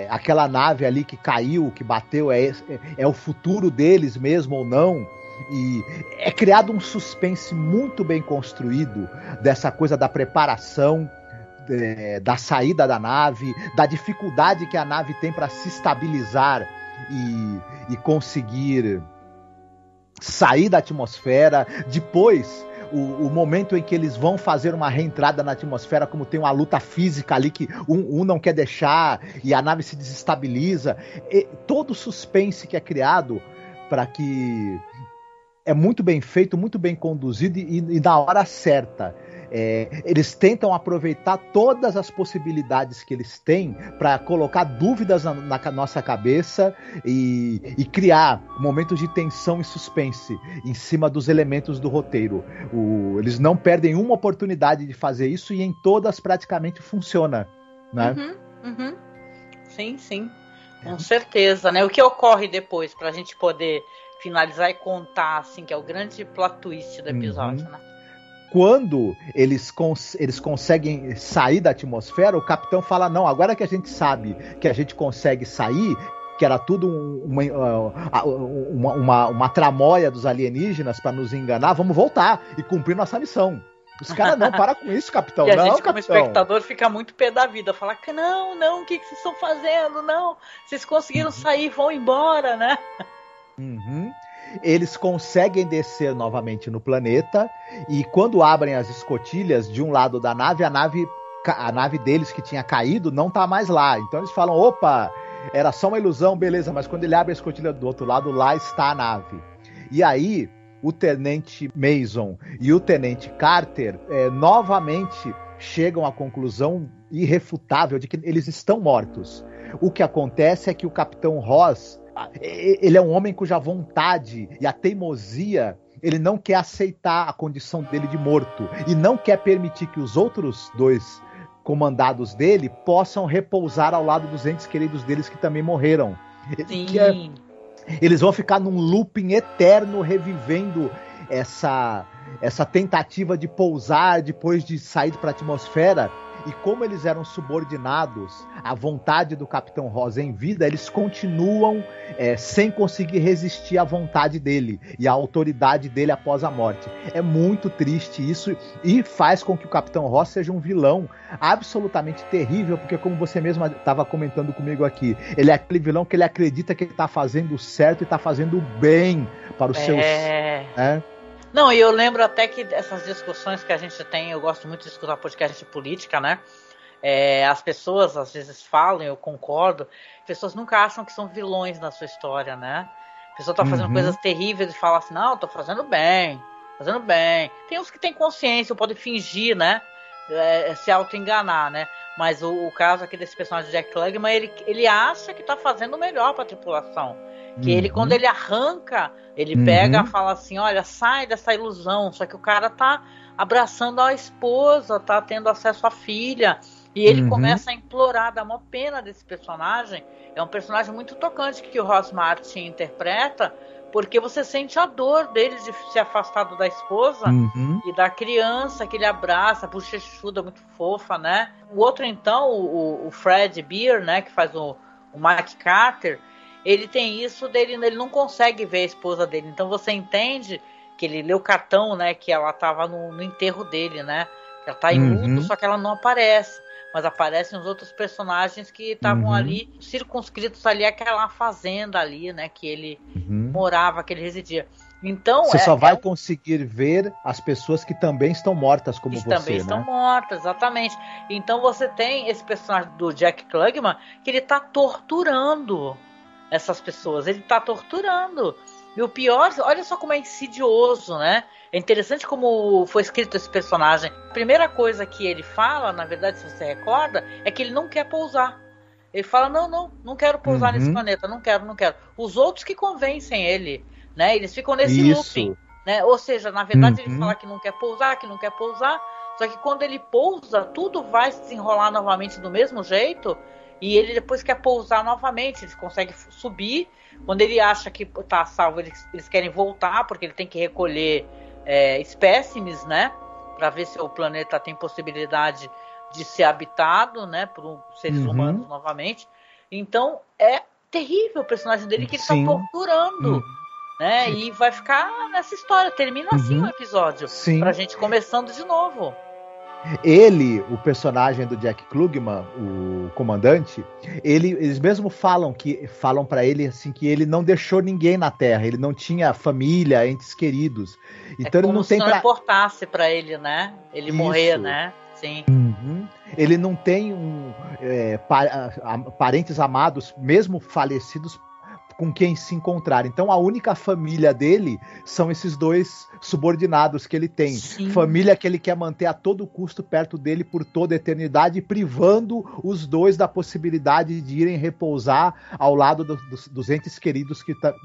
aquela nave ali que caiu, que bateu, é o futuro deles mesmo ou não. E é criado um suspense muito bem construído dessa coisa da preparação, da saída da nave, da dificuldade que a nave tem para se estabilizar e conseguir sair da atmosfera. Depois, o momento em que eles vão fazer uma reentrada na atmosfera, como tem uma luta física ali que um não quer deixar e a nave se desestabiliza. Todo o suspense que é criado para que... É muito bem feito, muito bem conduzido e na hora certa. Eles tentam aproveitar todas as possibilidades que eles têm para colocar dúvidas na nossa cabeça e criar momentos de tensão e suspense em cima dos elementos do roteiro. Eles não perdem uma oportunidade de fazer isso e em todas praticamente funciona, né? Sim, com certeza, né? O que ocorre depois para a gente poder finalizar e contar, assim, que é o grande plot twist do episódio, né? Quando eles conseguem sair da atmosfera, o capitão fala, não, agora que a gente sabe que a gente consegue sair, que era tudo uma tramóia dos alienígenas para nos enganar, vamos voltar e cumprir nossa missão. Os caras, não, para com isso, capitão. E a não, gente, capitão, como espectador, fica muito pé da vida. Fala, não, o que vocês estão fazendo? Não, vocês conseguiram sair, vão embora, né? Eles conseguem descer novamente no planeta e quando abrem as escotilhas de um lado da nave, a nave deles que tinha caído não tá mais lá. Então eles falam, opa, era só uma ilusão, beleza, mas quando ele abre a escotilha do outro lado, lá está a nave. E aí o Tenente Mason e o Tenente Carter novamente chegam à conclusão irrefutável de que eles estão mortos. O que acontece é que o Capitão Ross, ele é um homem cuja vontade e a teimosia, ele não quer aceitar a condição dele de morto e não quer permitir que os outros dois comandados dele possam repousar ao lado dos entes queridos deles que também morreram. Eles vão ficar num looping eterno revivendo essa tentativa de pousar depois de sair para a atmosfera, e como eles eram subordinados à vontade do Capitão Rosa em vida, eles continuam sem conseguir resistir à vontade dele e à autoridade dele após a morte. É muito triste isso e faz com que o Capitão Rosa seja um vilão absolutamente terrível, porque como você mesmo estava comentando comigo aqui, ele é aquele vilão que ele acredita que ele está fazendo certo e está fazendo bem para os seus... Não, e eu lembro até que essas discussões que a gente tem, eu gosto muito de escutar podcast de política, né? As pessoas às vezes falam, eu concordo, pessoas nunca acham que são vilões na sua história, né? A pessoa tá fazendo coisas terríveis e fala assim, não, tô fazendo bem. Tem uns que têm consciência, podem fingir, né? Se auto-enganar, né? Mas o caso aqui desse personagem de Jack Klugman, ele acha que tá fazendo o melhor pra tripulação. Que ele, quando ele arranca, ele pega e fala assim, olha, sai dessa ilusão. Só que o cara tá abraçando a esposa, tá tendo acesso à filha. E ele começa a implorar, dá uma pena desse personagem. É um personagem muito tocante que o Ross Martin interpreta, porque você sente a dor dele de se afastado da esposa e da criança que ele abraça, bochechuda, muito fofa, né? O outro, então, o Fred Beer, né, que faz o Mike Carter, ele tem isso dele, ele não consegue ver a esposa dele. Então você entende que ele lê o cartão, né, que ela estava no enterro dele, né? Ela está em luto, só que ela não aparece. Mas aparecem os outros personagens que estavam ali, circunscritos ali, aquela fazenda ali, né, que ele morava, que ele residia. Então, você só vai conseguir ver as pessoas que também estão mortas como você, também estão mortas, exatamente. Então você tem esse personagem do Jack Klugman, que ele está torturando essas pessoas, ele tá torturando. E o pior, olha só como é insidioso, né? É interessante como foi escrito esse personagem. A primeira coisa que ele fala, na verdade, se você recorda, é que ele não quer pousar. Ele fala, não quero pousar nesse planeta, não quero. Os outros que convencem ele, né? Eles ficam nesse looping, né? Ou seja, na verdade ele fala que não quer pousar, só que quando ele pousa, tudo vai se desenrolar novamente do mesmo jeito. E ele depois quer pousar novamente, eles conseguem subir. Quando ele acha que está salvo, eles querem voltar, porque ele tem que recolher espécimes, né? Para ver se o planeta tem possibilidade de ser habitado, né? Por seres humanos novamente. Então, é terrível o personagem dele, que ele está torturando. Né? E vai ficar nessa história. Termina assim o episódio. Pra gente começando de novo. Ele, o personagem do Jack Klugman, o comandante, eles mesmo falam para ele assim que ele não deixou ninguém na Terra, ele não tinha família, entes queridos. Então ele não tem, se não importasse para ele, né? Ele morrer, né? Sim. Ele não tem parentes amados, mesmo falecidos, com quem se encontrar. Então a única família dele são esses dois subordinados que ele tem. Família que ele quer manter a todo custo perto dele por toda a eternidade, privando os dois da possibilidade de irem repousar ao lado dos entes queridos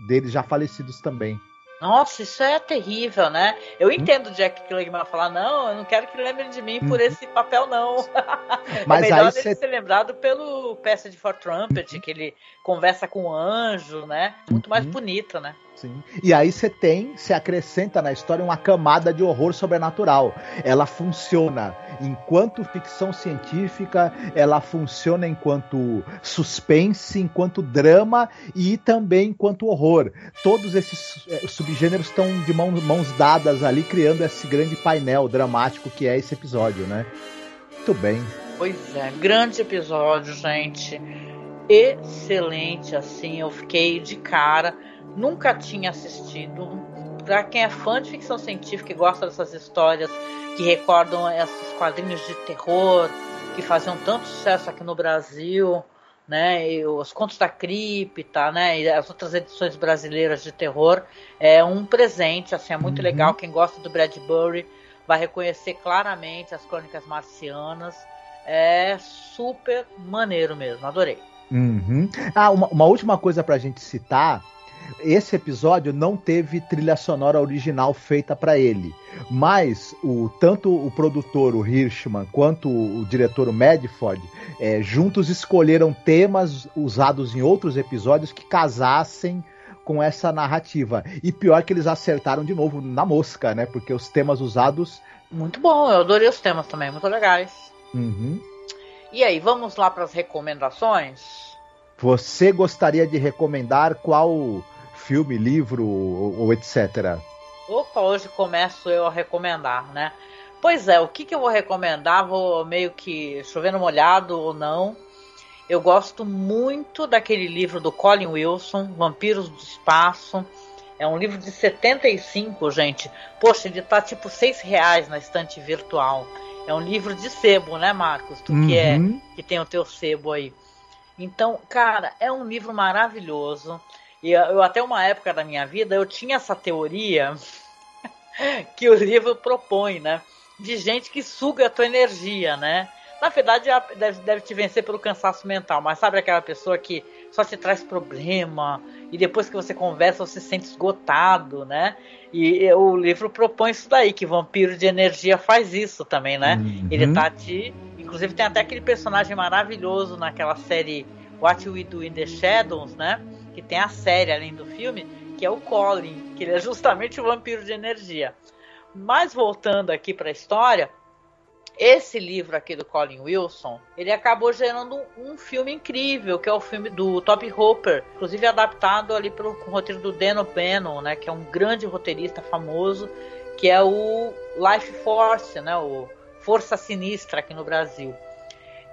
deles já falecidos também. Nossa, isso é terrível, né? Eu entendo o Jack Klugman falar, não, eu não quero que lembrem de mim por esse papel, não. Mas é melhor ele ser lembrado pelo Passage for Trumpet, que ele conversa com o anjo, né? Muito mais bonita, né? Sim. E aí você acrescenta na história uma camada de horror sobrenatural. Ela funciona enquanto ficção científica, ela funciona enquanto suspense, enquanto drama e também enquanto horror. Todos esses subgêneros estão de mãos dadas ali, criando esse grande painel dramático que é esse episódio, né? Muito bem. Pois é, grande episódio, gente. Excelente, assim, eu fiquei de cara. Nunca tinha assistido. Para quem é fã de ficção científica e gosta dessas histórias que recordam esses quadrinhos de terror que faziam tanto sucesso aqui no Brasil, né? E os Contos da Cripta, né? E as outras edições brasileiras de terror, é um presente, assim, é muito legal. Quem gosta do Bradbury vai reconhecer claramente as Crônicas Marcianas. É super maneiro mesmo, adorei. Uma última coisa pra gente citar. Esse episódio não teve trilha sonora original feita para ele, mas tanto o produtor, o Hirschman, quanto o diretor, o Medford, juntos escolheram temas usados em outros episódios que casassem com essa narrativa. E pior que eles acertaram de novo na mosca, né? Porque os temas usados... Muito bom, eu adorei os temas também, muito legais. Uhum. E aí, vamos lá para as recomendações? Você gostaria de recomendar qual filme, livro ou etc? Opa, hoje começo eu a recomendar, né? Pois é, o que eu vou recomendar? Vou meio que chovendo molhado ou não. Eu gosto muito daquele livro do Colin Wilson, Vampiros do Espaço. É um livro de 75, gente. Poxa, ele tá tipo R$6 na estante virtual. É um livro de sebo, né, Marcos? Tu que tem o teu sebo aí. Então, cara, é um livro maravilhoso. E eu até uma época da minha vida, eu tinha essa teoria que o livro propõe, né? De gente que suga a tua energia, né? Na verdade, deve te vencer pelo cansaço mental, mas sabe aquela pessoa que só te traz problema e depois que você conversa você se sente esgotado, né? E o livro propõe isso daí, que Vampiro de Energia faz isso também, né? Uhum. Ele tá inclusive tem até aquele personagem maravilhoso naquela série What We Do in the Shadows, né? Que tem a série além do filme, que é o Colin, que ele é justamente o Vampiro de Energia. Mas voltando aqui para a história, esse livro aqui do Colin Wilson, ele acabou gerando um filme incrível, que é o filme do Toby Hooper, inclusive adaptado ali com o roteiro do Dan O'Bannon, né, que é um grande roteirista famoso, que é o Life Force, né, o Força Sinistra aqui no Brasil.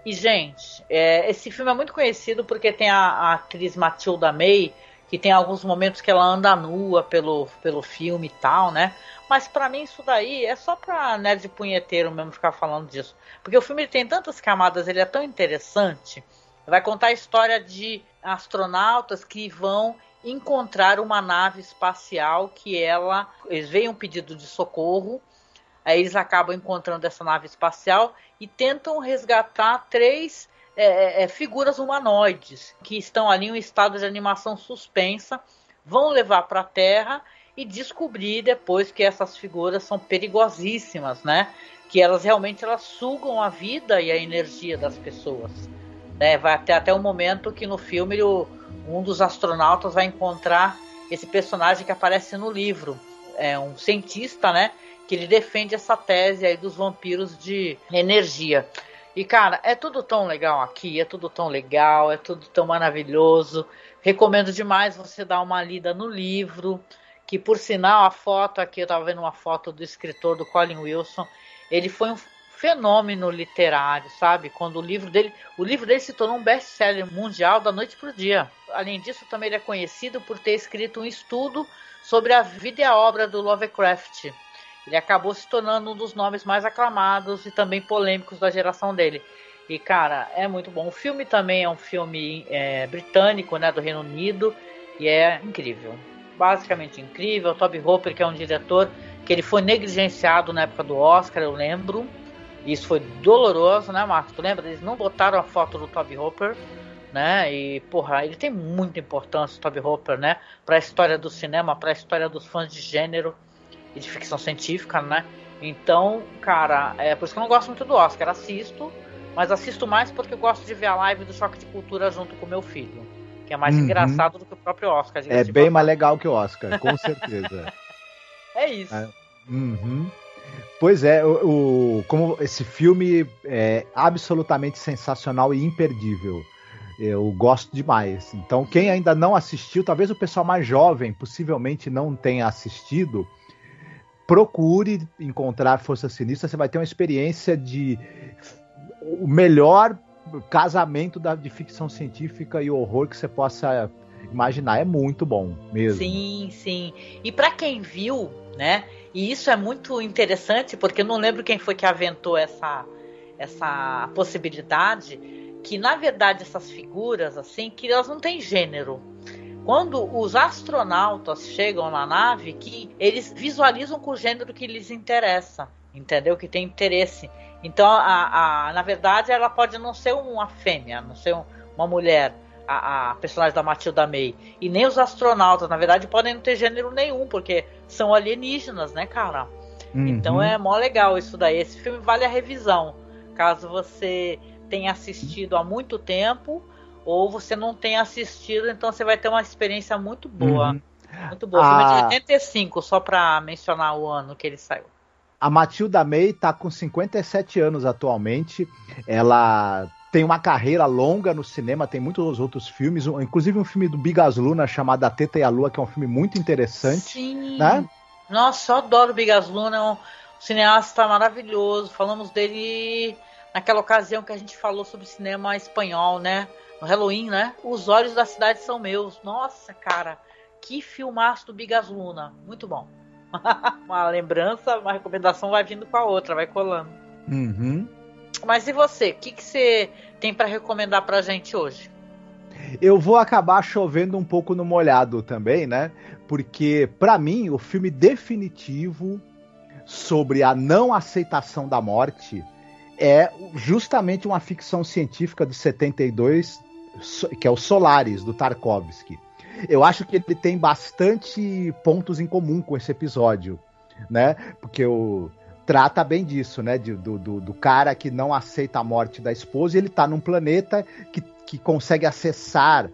E, gente, esse filme é muito conhecido porque tem a atriz Matilda May, que tem alguns momentos que ela anda nua pelo filme e tal, né? Mas pra mim isso daí é só pra nerd punheteiro mesmo ficar falando disso. Porque o filme tem tantas camadas, ele é tão interessante. Vai contar a história de astronautas que vão encontrar uma nave espacial que eles veem um pedido de socorro, aí eles acabam encontrando essa nave espacial e tentam resgatar 3 figuras humanoides que estão ali em um estado de animação suspensa, vão levar para a Terra e descobrir depois que essas figuras são perigosíssimas, né? Que elas realmente sugam a vida e a energia das pessoas. Né? Vai até o momento que no filme um dos astronautas vai encontrar esse personagem que aparece no livro. É um cientista, né? Que ele defende essa tese aí dos vampiros de energia. E, cara, é tudo tão legal aqui, é tudo tão legal, é tudo tão maravilhoso. Recomendo demais você dar uma lida no livro, que por sinal a foto aqui, eu tava vendo uma foto do escritor, do Colin Wilson, ele foi um fenômeno literário, sabe? Quando o livro dele se tornou um best-seller mundial da noite pro dia. Além disso, também ele é conhecido por ter escrito um estudo sobre a vida e a obra do Lovecraft. Ele acabou se tornando um dos nomes mais aclamados e também polêmicos da geração dele. E, cara, é muito bom. O filme também é um filme britânico, né, do Reino Unido, e é incrível. Basicamente incrível. O Toby Hooper, que é um diretor que ele foi negligenciado na época do Oscar, eu lembro. Isso foi doloroso, né, Marcos? Tu lembra? Eles não botaram a foto do Toby Hooper, né? E, porra, ele tem muita importância, o Toby Hooper, né? Pra história do cinema, pra história dos fãs de gênero e de ficção científica, né? Então, cara, por isso que eu não gosto muito do Oscar. Assisto, mas assisto mais porque eu gosto de ver a live do Choque de Cultura junto com o meu filho, que é mais engraçado do que o próprio Oscar. É bem mais legal que o Oscar, com certeza. É isso. Pois é, como esse filme é absolutamente sensacional e imperdível. Eu gosto demais. Então, quem ainda não assistiu, talvez o pessoal mais jovem possivelmente não tenha assistido, procure encontrar Força Sinistra. Você vai ter uma experiência de o melhor casamento de ficção científica e horror que você possa imaginar. É muito bom mesmo. Sim, sim. E para quem viu, né? E isso é muito interessante, porque eu não lembro quem foi que aventou essa possibilidade, que na verdade essas figuras, assim, que elas não têm gênero. Quando os astronautas chegam na nave, que eles visualizam com o gênero que lhes interessa, entendeu? Que tem interesse. Então, na verdade, ela pode não ser uma fêmea, não ser uma mulher, a personagem da Matilda May. E nem os astronautas, na verdade, podem não ter gênero nenhum, porque são alienígenas, né, cara? Então é mó legal isso daí. Esse filme vale a revisão, caso você tenha assistido há muito tempo, ou você não tem assistido, então você vai ter uma experiência muito boa. Muito boa. O filme é de 85, só para mencionar o ano que ele saiu. A Matilda May está com 57 anos atualmente. Ela tem uma carreira longa no cinema, tem muitos outros filmes, inclusive um filme do Bigas Luna chamado A Teta e a Lua, que é um filme muito interessante. Sim. Né? Nossa, eu adoro o Bigas Luna, é um cineasta maravilhoso. Falamos dele naquela ocasião que a gente falou sobre cinema espanhol, né? No Halloween, né? Os Olhos da Cidade São Meus. Nossa, cara, que filmaço do Bigas Luna. Muito bom. Uma lembrança, uma recomendação vai vindo com a outra, vai colando. Mas e você? O que você tem para recomendar pra gente hoje? Eu vou acabar chovendo um pouco no molhado também, né? Porque, pra mim, o filme definitivo sobre a não aceitação da morte é justamente uma ficção científica de 72, que é o Solaris, do Tarkovsky. Eu acho que ele tem bastante pontos em comum com esse episódio, né? Porque trata bem disso, né? Do cara que não aceita a morte da esposa, e ele tá num planeta que consegue acessar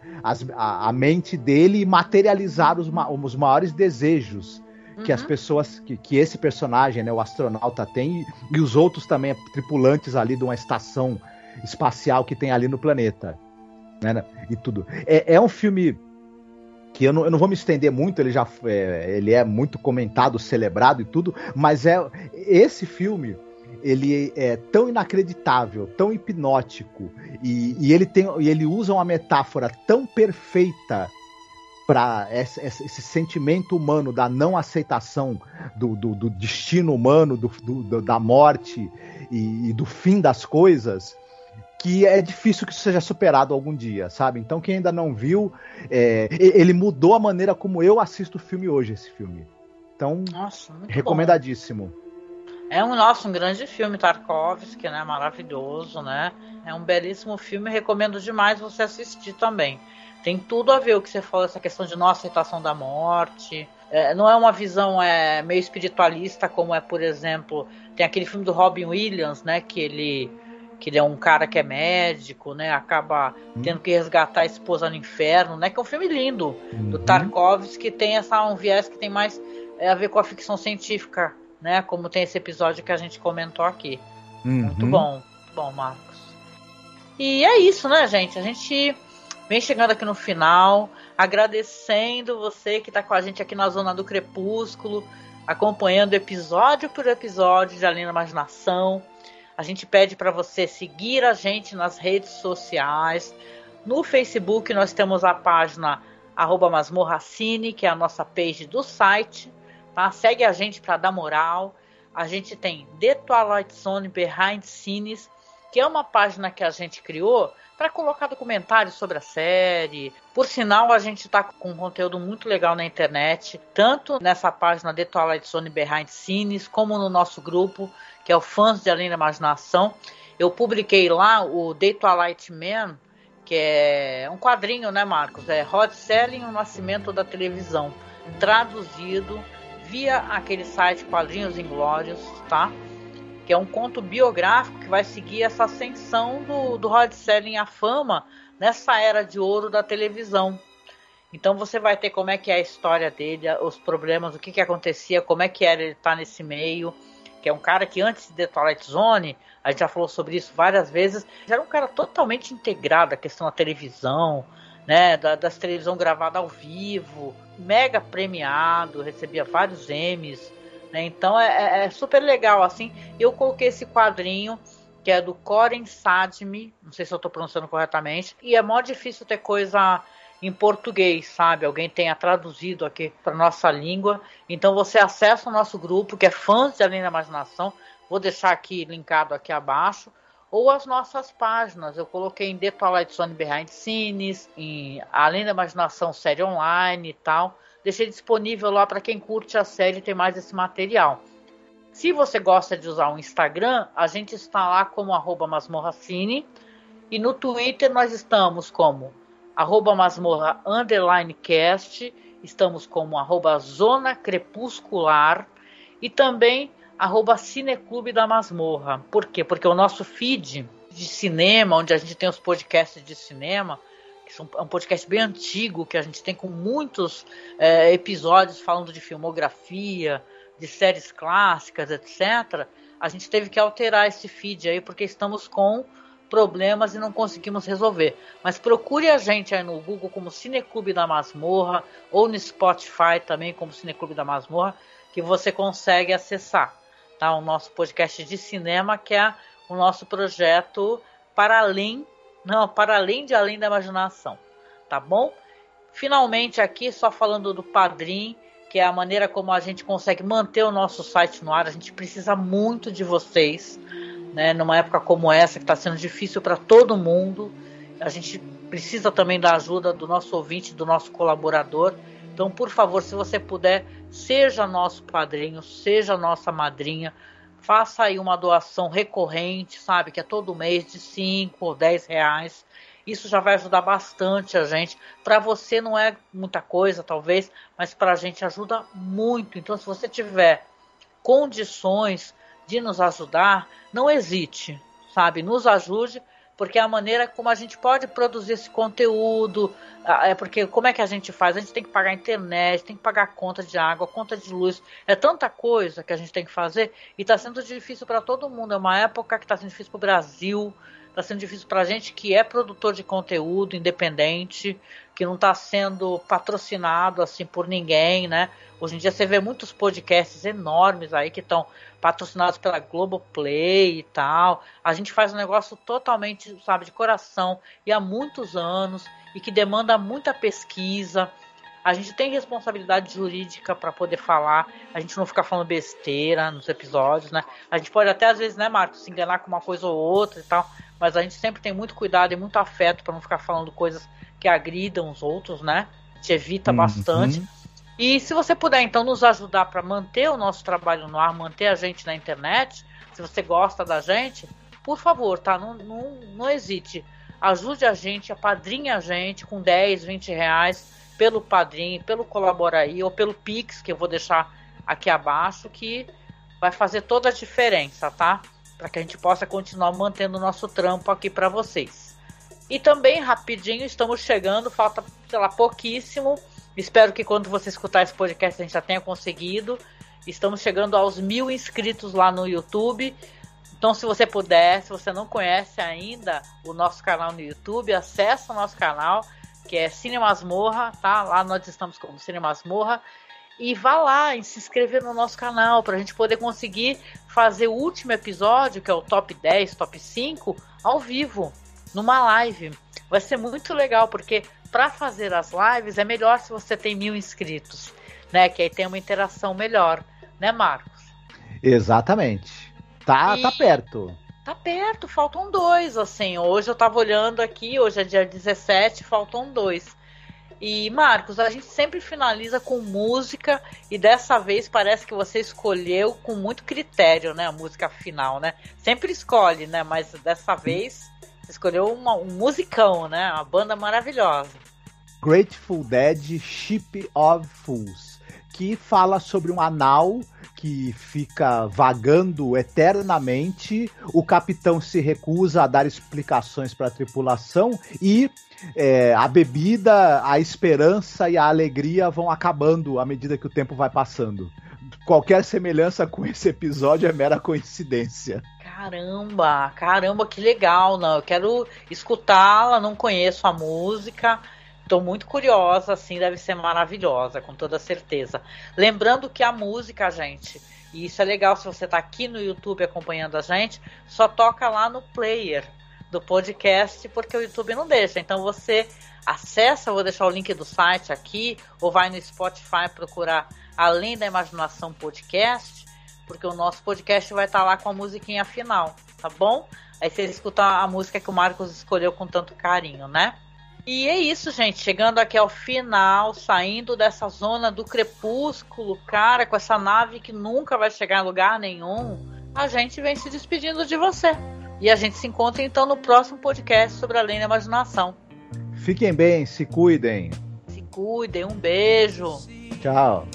a mente dele e materializar os maiores desejos que as pessoas, que esse personagem, né, o astronauta, tem, e os outros também tripulantes ali de uma estação espacial que tem ali no planeta, né? E tudo. É um filme que eu não vou me estender muito, ele é muito comentado, celebrado e tudo, mas esse filme, ele é tão inacreditável, tão hipnótico, e ele usa uma metáfora tão perfeita para esse sentimento humano da não aceitação do destino humano, da morte e do fim das coisas, que é difícil que isso seja superado algum dia, sabe? Então, quem ainda não viu, ele mudou a maneira como eu assisto o filme hoje, esse filme. Então, nossa, recomendadíssimo. Bom. É um grande filme, Tarkovsky, né? Maravilhoso, né? É um belíssimo filme, recomendo demais você assistir também. Tem tudo a ver o que você falou, essa questão de não aceitação da morte. Não é uma visão meio espiritualista, como por exemplo, tem aquele filme do Robin Williams, né? Que ele é um cara que é médico, né? Acaba tendo que resgatar a esposa no inferno, né? Que é um filme lindo, do Tarkovsky, que tem um viés que tem mais a ver com a ficção científica, né? Como tem esse episódio que a gente comentou aqui. Muito bom, Marcos. E é isso, né, gente? A gente vem chegando aqui no final, agradecendo você que está com a gente aqui na Zona do Crepúsculo, acompanhando episódio por episódio de Além da Imaginação. A gente pede para você seguir a gente nas redes sociais. No Facebook nós temos a página @masmorracine, que é a nossa page do site. Tá? Segue a gente para dar moral. A gente tem The Twilight Zone Behind Scenes, que é uma página que a gente criou para colocar documentários sobre a série. Por sinal, a gente está com um conteúdo muito legal na internet, tanto nessa página The Twilight Zone Behind Scenes, como no nosso grupo, que é o Fãs de Além da Imaginação. Eu publiquei lá o The Twilight Man, que é um quadrinho, né, Marcos? É Rod Serling, o Nascimento da Televisão, traduzido via aquele site Quadrinhos Inglórios, tá? Que é um conto biográfico que vai seguir essa ascensão do Rod Serling à fama nessa era de ouro da televisão. Então você vai ter como é que é a história dele, os problemas, o que acontecia, como é que era ele estar nesse meio, que é um cara que antes de The Twilight Zone, a gente já falou sobre isso várias vezes, já era um cara totalmente integrado à questão da televisão, né, das televisão gravada ao vivo, mega premiado, recebia vários Emmys, né? Então é super legal, assim. Eu coloquei esse quadrinho, que é do Coren Sadmi, não sei se eu estou pronunciando corretamente, e é mó difícil ter coisa em português, sabe? Alguém tenha traduzido aqui para nossa língua. Então você acessa o nosso grupo, que é Fãs de Além da Imaginação, vou deixar aqui linkado aqui abaixo, ou as nossas páginas. Eu coloquei em The Twilight Zone Behind Scenes, em Além da Imaginação série online e tal. Deixei disponível lá para quem curte a série e tem mais esse material. Se você gosta de usar o Instagram, a gente está lá como @masmorracine, e no Twitter nós estamos como @masmorra_cast, estamos como @zona crepuscular e também @cineclube da masmorra. Por quê? Porque o nosso feed de cinema, onde a gente tem os podcasts de cinema, que é um podcast bem antigo, que a gente tem com muitos episódios falando de filmografia, de séries clássicas, etc., a gente teve que alterar esse feed aí, porque estamos com problemas e não conseguimos resolver. Mas procure a gente aí no Google como Cineclube da Masmorra, ou no Spotify também como Cineclube da Masmorra, que você consegue acessar, tá? O nosso podcast de cinema, que é o nosso projeto para além de Além da Imaginação, tá bom? Finalmente aqui, só falando do Padrim, que é a maneira como a gente consegue manter o nosso site no ar. A gente precisa muito de vocês, né? Numa época como essa, que está sendo difícil para todo mundo. A gente precisa também da ajuda do nosso ouvinte, do nosso colaborador. Então, por favor, se você puder, seja nosso padrinho, seja nossa madrinha, faça aí uma doação recorrente, sabe? Que é todo mês de 5 ou 10 reais. Isso já vai ajudar bastante a gente. Para você não é muita coisa, talvez, mas para a gente ajuda muito. Então, se você tiver condições de nos ajudar, não hesite, sabe? Nos ajude, porque é a maneira como a gente pode produzir esse conteúdo. Porque como é que a gente faz? A gente tem que pagar a internet, tem que pagar a conta de água, a conta de luz. É tanta coisa que a gente tem que fazer e está sendo difícil para todo mundo. É uma época que está sendo difícil para o Brasil. Está sendo difícil para a gente que é produtor de conteúdo independente, que não está sendo patrocinado assim por ninguém, né? Hoje em dia você vê muitos podcasts enormes aí que estão patrocinados pela Globoplay e tal. A gente faz um negócio totalmente, sabe, de coração e há muitos anos e que demanda muita pesquisa. A gente tem responsabilidade jurídica para poder falar, a gente não fica falando besteira nos episódios, né? A gente pode até às vezes, né, Marcos, se enganar com uma coisa ou outra e tal, mas a gente sempre tem muito cuidado e muito afeto para não ficar falando coisas que agridam os outros, né? A gente evita bastante. E se você puder, então, nos ajudar para manter o nosso trabalho no ar, manter a gente na internet, se você gosta da gente, por favor, tá? Não hesite. Ajude a gente, apadrinhe a gente com 10, 20 reais pelo Padrim, pelo Colaboraí ou pelo Pix, que eu vou deixar aqui abaixo, que vai fazer toda a diferença, tá? Para que a gente possa continuar mantendo o nosso trampo aqui para vocês. E também, rapidinho, estamos chegando, falta, sei lá, pouquíssimo. Espero que quando você escutar esse podcast a gente já tenha conseguido. Estamos chegando aos 1000 inscritos lá no YouTube. Então, se você puder, se você não conhece ainda o nosso canal no YouTube, acessa o nosso canal, que é Cine Masmorra, tá? Lá nós estamos como Cine Masmorra. E vá lá e se inscrever no nosso canal para a gente poder conseguir fazer o último episódio, que é o Top 10, Top 5, ao vivo, numa live. Vai ser muito legal, porque para fazer as lives é melhor se você tem 1000 inscritos, né? Que aí tem uma interação melhor, né, Marcos? Exatamente. Tá perto. Tá perto, faltam 2, assim. Hoje eu tava olhando aqui, hoje é dia 17, faltam 2. E, Marcos, a gente sempre finaliza com música e dessa vez parece que você escolheu com muito critério, né, a música final, né? Sempre escolhe, né, mas dessa vez você escolheu um musicão, né, uma banda maravilhosa. Grateful Dead, Ship of Fools, que fala sobre um anal que fica vagando eternamente, o capitão se recusa a dar explicações para a tripulação e a bebida, a esperança e a alegria vão acabando à medida que o tempo vai passando. Qualquer semelhança com esse episódio é mera coincidência. Caramba, que legal, não? Eu quero escutá-la, não conheço a música. Estou muito curiosa, assim, deve ser maravilhosa, com toda certeza. Lembrando que a música, gente, e isso é legal se você está aqui no YouTube acompanhando a gente, só toca lá no player do podcast, porque o YouTube não deixa. Então você acessa, vou deixar o link do site aqui, ou vai no Spotify procurar Além da Imaginação Podcast, porque o nosso podcast vai estar lá com a musiquinha final, tá bom? Aí você escuta a música que o Marcos escolheu com tanto carinho, né? E é isso, gente, chegando aqui ao final, saindo dessa zona do crepúsculo, cara, com essa nave que nunca vai chegar em lugar nenhum, a gente vem se despedindo de você. E a gente se encontra então no próximo podcast sobre Além da Imaginação. Fiquem bem, se cuidem. Se cuidem, um beijo. Tchau.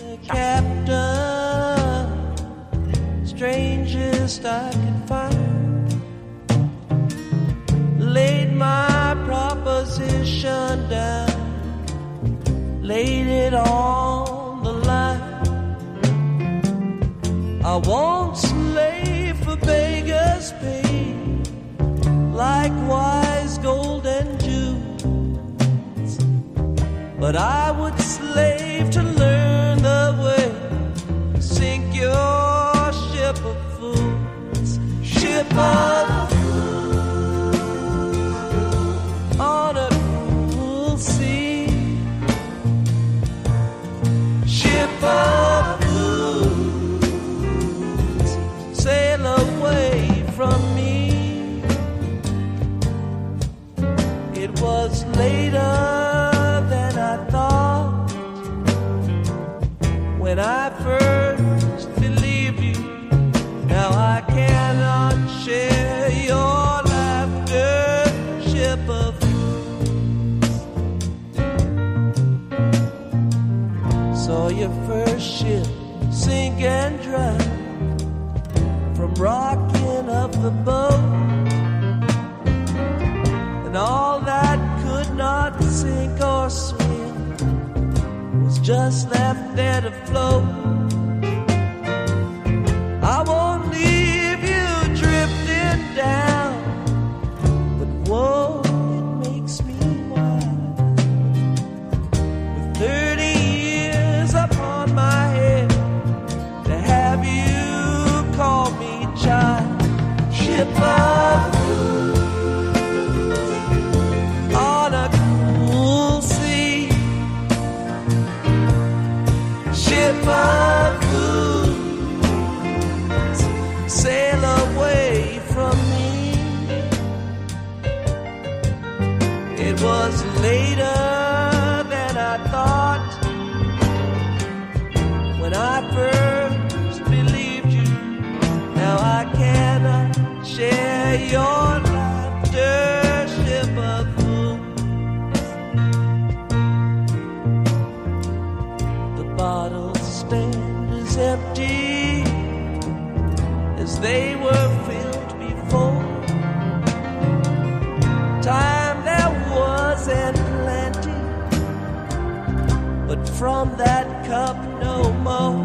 Laid my proposition laid it on the line. I won't slave for beggars' pay, likewise gold and jewels, but I would slave to learn the way to sink your ship of fools, ship of fools on a cruel sea, ship of fools, sail away from me. It was later than I thought when I first believed you. Now I cannot share your laughter, ship of fools. Saw your first ship sink and drown from rocking of the boat, and all that could not sink or swim was just left there to float. I won't leave you drifting down, but whoa, it makes me wild. With 30 years upon my head, to have you call me child, ship of on a cool sea, ship of fools, sail away from me. It was later than I thought when I first believed you. Now I cannot share your laughter, ship of bottles stand as empty as they were filled before. Time there was and plenty, but from that cup no more.